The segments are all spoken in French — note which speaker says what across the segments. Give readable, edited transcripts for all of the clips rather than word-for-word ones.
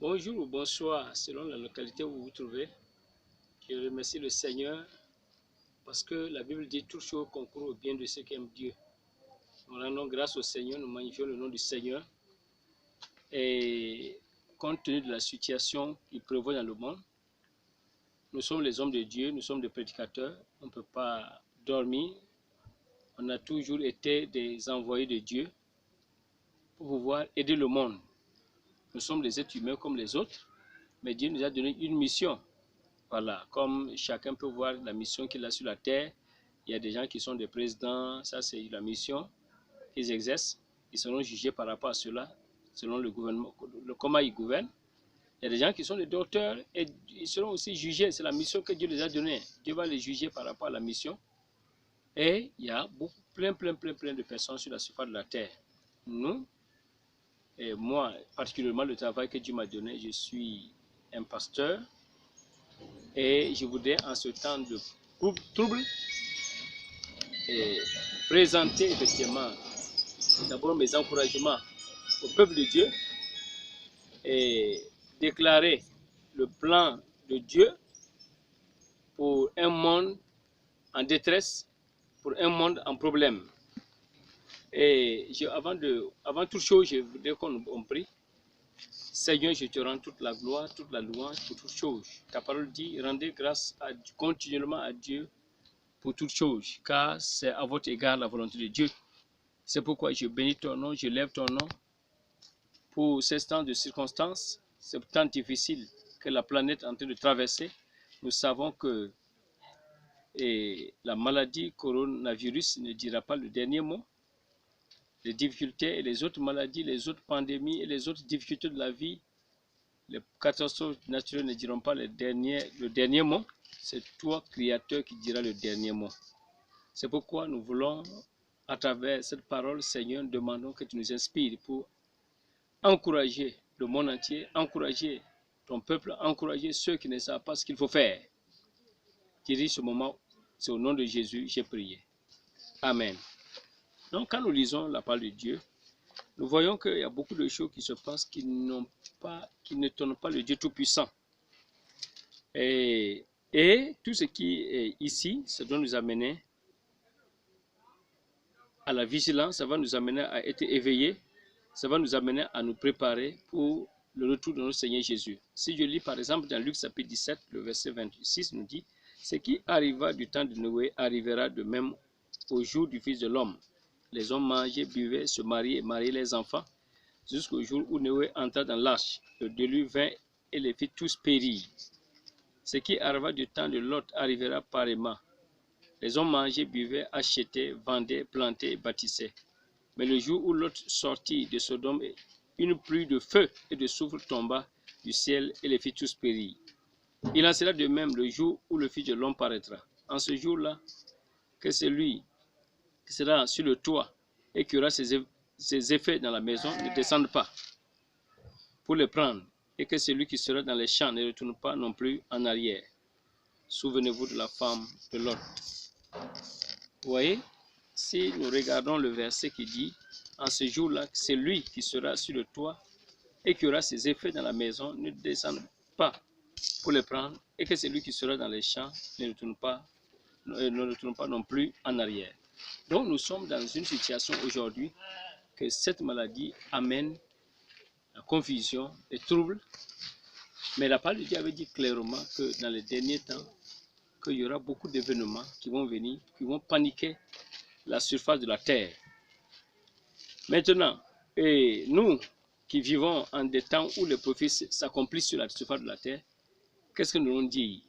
Speaker 1: Bonjour ou bonsoir, selon la localité où vous vous trouvez. Je remercie le Seigneur parce que la Bible dit toute chose concourt au bien de ceux qui aiment Dieu. Nous rendons grâce au Seigneur, nous magnifions le nom du Seigneur. Et compte tenu de la situation qu'il prévoit dans le monde, nous sommes les hommes de Dieu, nous sommes des prédicateurs, on ne peut pas dormir. On a toujours été des envoyés de Dieu pour pouvoir aider le monde. Nous sommes des êtres humains comme les autres, mais Dieu nous a donné une mission. Voilà, comme chacun peut voir la mission qu'il a sur la terre, il y a des gens qui sont des présidents, ça c'est la mission qu'ils exercent. Ils seront jugés par rapport à cela, selon le gouvernement, comment ils gouvernent. Il y a des gens qui sont des docteurs et ils seront aussi jugés, c'est la mission que Dieu les a donnée. Dieu va les juger par rapport à la mission. Et il y a plein de personnes sur la surface de la terre. Nous, et moi particulièrement le travail que Dieu m'a donné, je suis un pasteur. Et je voudrais en ce temps de trouble présenter effectivement d'abord mes encouragements au peuple de Dieu et déclarer le plan de Dieu pour un monde en détresse, pour un monde en problème. Et avant toute chose, je voudrais qu'on prie. Seigneur, je te rends toute la gloire, toute la louange pour toutes choses. Ta parole dit, rendez grâce continuellement à Dieu pour toutes choses, car c'est à votre égard la volonté de Dieu. C'est pourquoi je bénis ton nom, je lève ton nom pour ces temps de circonstances, ce temps difficile que la planète est en train de traverser. Nous savons que la maladie coronavirus ne dira pas le dernier mot. Les difficultés et les autres maladies, les autres pandémies et les autres difficultés de la vie, les catastrophes naturelles ne diront pas le dernier mot. C'est toi, Créateur, qui dira le dernier mot. C'est pourquoi nous voulons, à travers cette parole, Seigneur, demandons que tu nous inspires pour encourager le monde entier, encourager ton peuple, encourager ceux qui ne savent pas ce qu'il faut faire. Dirige ce moment, c'est au nom de Jésus, j'ai prié. Amen. Donc, quand nous lisons la parole de Dieu, nous voyons qu'il y a beaucoup de choses qui se passent qui n'étonnent pas le Dieu Tout-Puissant. Et tout ce qui est ici, ça doit nous amener à la vigilance, ça va nous amener à être éveillés, ça va nous amener à nous préparer pour le retour de notre Seigneur Jésus. Si je lis par exemple dans Luc chapitre 17, le verset 26 nous dit, « Ce qui arriva du temps de Noé arrivera de même au jour du Fils de l'homme. Les hommes mangeaient, buvaient, se mariaient et mariaient les enfants, jusqu'au jour où Noé entra dans l'arche. Le déluge vint et les fit tous périr. Ce qui arriva du temps de Lot arrivera pareillement. Les hommes mangeaient, buvaient, achetaient, vendaient, plantaient et bâtissaient. Mais le jour où Lot sortit de Sodome, une pluie de feu et de soufre tomba du ciel et les fit tous périr. Il en sera de même le jour où le Fils de l'homme paraîtra. En ce jour-là, que celui qui sera sur le toit et qui aura ses effets dans la maison ne descende pas pour les prendre, et que celui qui sera dans les champs ne retourne pas non plus en arrière. Souvenez-vous de la femme de Lot. Vous voyez, si nous regardons le verset qui dit, en ce jour-là, c'est lui qui sera sur le toit et qui aura ses effets dans la maison, ne descend pas pour les prendre, et que celui qui sera dans les champs ne retourne pas non plus en arrière. Donc nous sommes dans une situation aujourd'hui que cette maladie amène la confusion, les troubles, mais la parole de Dieu avait dit clairement que dans les derniers temps, qu'il y aura beaucoup d'événements qui vont venir, qui vont paniquer la surface de la terre. Maintenant, nous qui vivons en des temps où les prophéties s'accomplissent sur la surface de la terre, qu'est-ce que nous allons dire?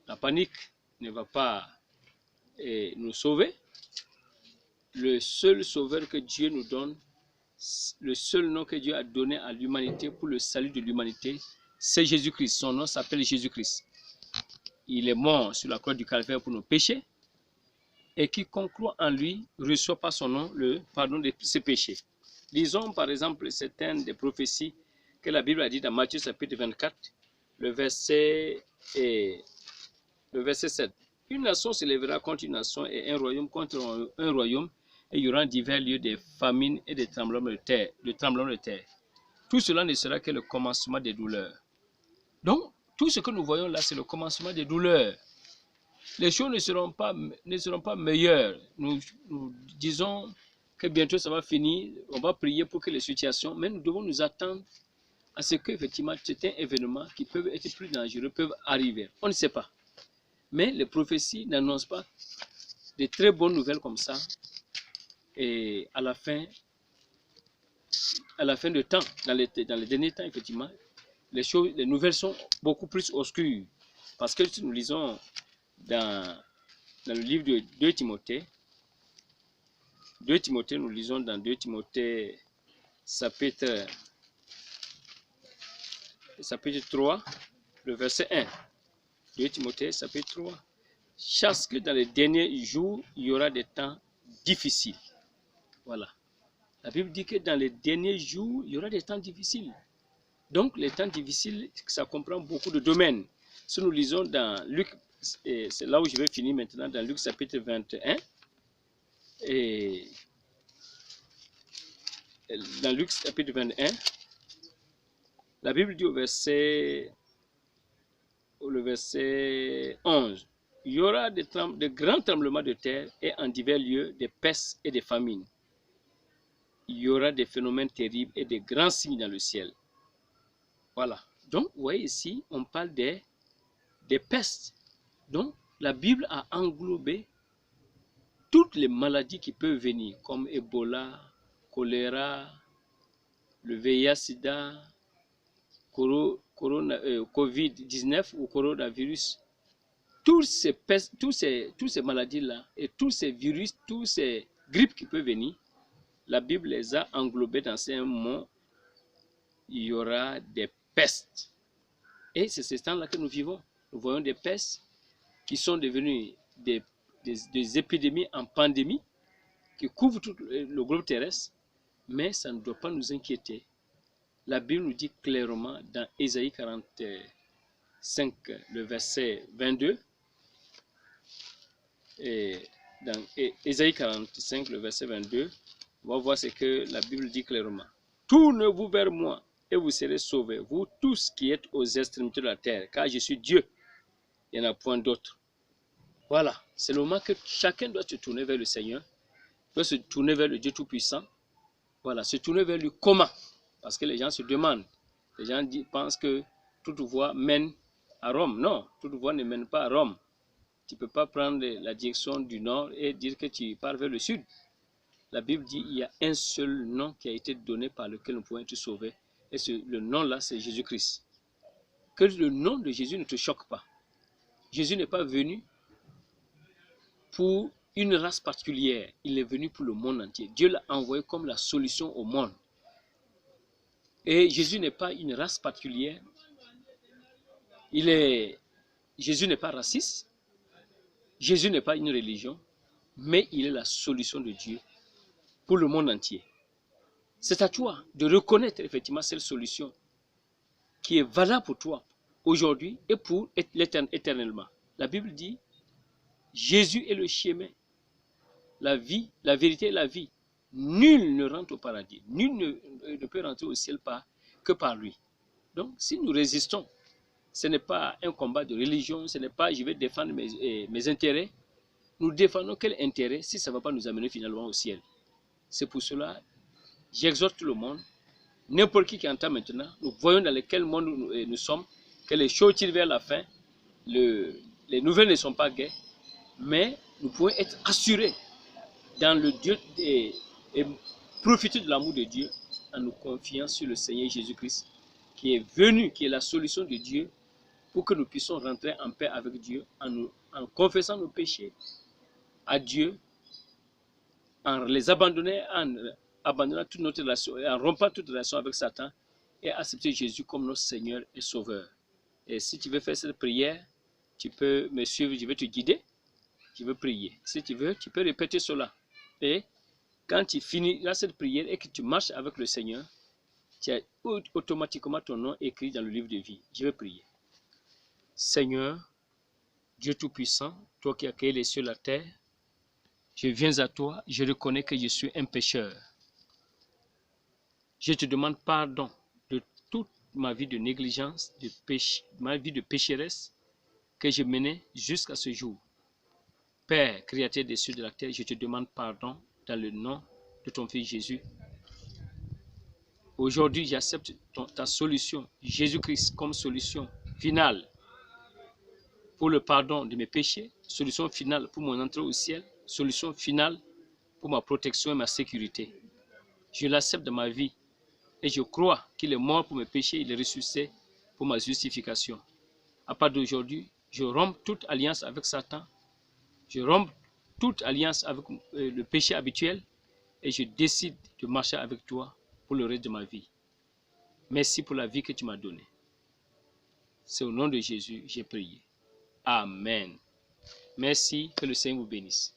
Speaker 1: La panique ne va pas nous sauver. Le seul sauveur que Dieu nous donne, le seul nom que Dieu a donné à l'humanité pour le salut de l'humanité, c'est Jésus-Christ. Son nom s'appelle Jésus-Christ. Il est mort sur la croix du Calvaire pour nos péchés. Et quiconque croit en lui reçoit par son nom le pardon de ses péchés. Lisons par exemple certaines des prophéties que la Bible a dit dans Matthieu chapitre 24, le verset 7. Une nation s'élèvera contre une nation et un royaume contre un royaume, et il y aura en divers lieux des famines et des tremblements de terre. tout cela ne sera que le commencement des douleurs. Donc, tout ce que nous voyons là, c'est le commencement des douleurs. Les choses ne seront pas meilleures. Nous disons que bientôt ça va finir, on va prier pour que les situations, mais nous devons nous attendre à ce qu'effectivement certains événements qui peuvent être plus dangereux peuvent arriver. On ne sait pas. Mais les prophéties n'annoncent pas de très bonnes nouvelles comme ça. Et à la fin de temps, dans les derniers temps, effectivement, les nouvelles sont beaucoup plus obscures. Parce que si nous lisons dans le livre de 2 Timothée, nous lisons dans 2 Timothée chapitre 3, le verset 1. 2 Timothée chapitre 3. Chasse que dans les derniers jours, il y aura des temps difficiles. Voilà. La Bible dit que dans les derniers jours, il y aura des temps difficiles. Donc, les temps difficiles, ça comprend beaucoup de domaines. Si nous lisons dans Luc, c'est là où je vais finir maintenant, dans Luc chapitre 21, et dans Luc chapitre 21, la Bible dit au verset 11, il y aura de grands tremblements de terre et en divers lieux des pestes et des famines. Il y aura des phénomènes terribles et des grands signes dans le ciel. Voilà. Donc, vous voyez ici, on parle des pestes. Donc, la Bible a englobé toutes les maladies qui peuvent venir, comme Ebola, choléra, le VIH-Sida, Covid-19 ou coronavirus. Toutes ces maladies-là et tous ces virus, tous ces grippes qui peuvent venir, la Bible les a englobés dans ces mots. Il y aura des pestes. Et c'est ce temps-là que nous vivons. Nous voyons des pestes qui sont devenues des épidémies en pandémie qui couvrent tout le globe terrestre, mais ça ne doit pas nous inquiéter. La Bible nous dit clairement dans Ésaïe 45, le verset 22, et dans Ésaïe 45, le verset 22, on va voir ce que la Bible dit clairement. Tournez-vous vers moi et vous serez sauvés, vous tous qui êtes aux extrémités de la terre, car je suis Dieu, il n'y en a point d'autre. Voilà, c'est le moment que chacun doit se tourner vers le Seigneur, doit se tourner vers le Dieu Tout-Puissant. Voilà, se tourner vers lui comment? Parce que les gens se demandent, les gens pensent que toute voie mène à Rome. Non, toute voie ne mène pas à Rome. Tu ne peux pas prendre la direction du nord et dire que tu pars vers le sud. La Bible dit qu'il y a un seul nom qui a été donné par lequel nous pouvons être sauvés. Et le nom-là, c'est Jésus-Christ. Que le nom de Jésus ne te choque pas. Jésus n'est pas venu pour une race particulière. Il est venu pour le monde entier. Dieu l'a envoyé comme la solution au monde. Et Jésus n'est pas une race particulière. Jésus n'est pas raciste. Jésus n'est pas une religion. Mais il est la solution de Dieu pour le monde entier. C'est à toi de reconnaître effectivement cette solution qui est valable pour toi aujourd'hui et pour éternellement. La Bible dit, Jésus est le chemin, la vie, la vérité et la vie. Nul ne rentre au paradis, nul ne peut rentrer au ciel que par lui. Donc, si nous résistons, ce n'est pas un combat de religion, ce n'est pas je vais défendre mes intérêts. Nous défendons quel intérêt si ça ne va pas nous amener finalement au ciel? C'est pour cela, j'exhorte tout le monde, n'importe qui entend maintenant, nous voyons dans quel monde nous sommes, que les choses tirent vers la fin, les nouvelles ne sont pas gaies, mais nous pouvons être assurés dans le Dieu et profiter de l'amour de Dieu en nous confiant sur le Seigneur Jésus-Christ qui est venu, qui est la solution de Dieu pour que nous puissions rentrer en paix avec Dieu en confessant nos péchés à Dieu, en les abandonnant toute notre relation, en rompant toute relation avec Satan et accepter Jésus comme notre Seigneur et Sauveur. Et si tu veux faire cette prière, tu peux me suivre, je vais te guider, je veux prier. Si tu veux, tu peux répéter cela. Et quand tu finiras cette prière et que tu marches avec le Seigneur, tu as automatiquement ton nom écrit dans le livre de vie. Je vais prier. Seigneur, Dieu Tout-Puissant, toi qui as créé les cieux et la terre, je viens à toi, je reconnais que je suis un pécheur. Je te demande pardon ma vie de négligence, de péché, ma vie de pécheresse que je menais jusqu'à ce jour. Père, Créateur des cieux et de la terre, je te demande pardon dans le nom de ton Fils Jésus. Aujourd'hui, j'accepte ta solution, Jésus-Christ, comme solution finale pour le pardon de mes péchés, solution finale pour mon entrée au ciel, solution finale pour ma protection et ma sécurité. Je l'accepte dans ma vie et je crois qu'il est mort pour mes péchés, il est ressuscité pour ma justification. À partir d'aujourd'hui, je romps toute alliance avec Satan, je romps toute alliance avec le péché habituel et je décide de marcher avec toi pour le reste de ma vie. Merci pour la vie que tu m'as donnée. C'est au nom de Jésus que j'ai prié. Amen. Merci, que le Seigneur vous bénisse.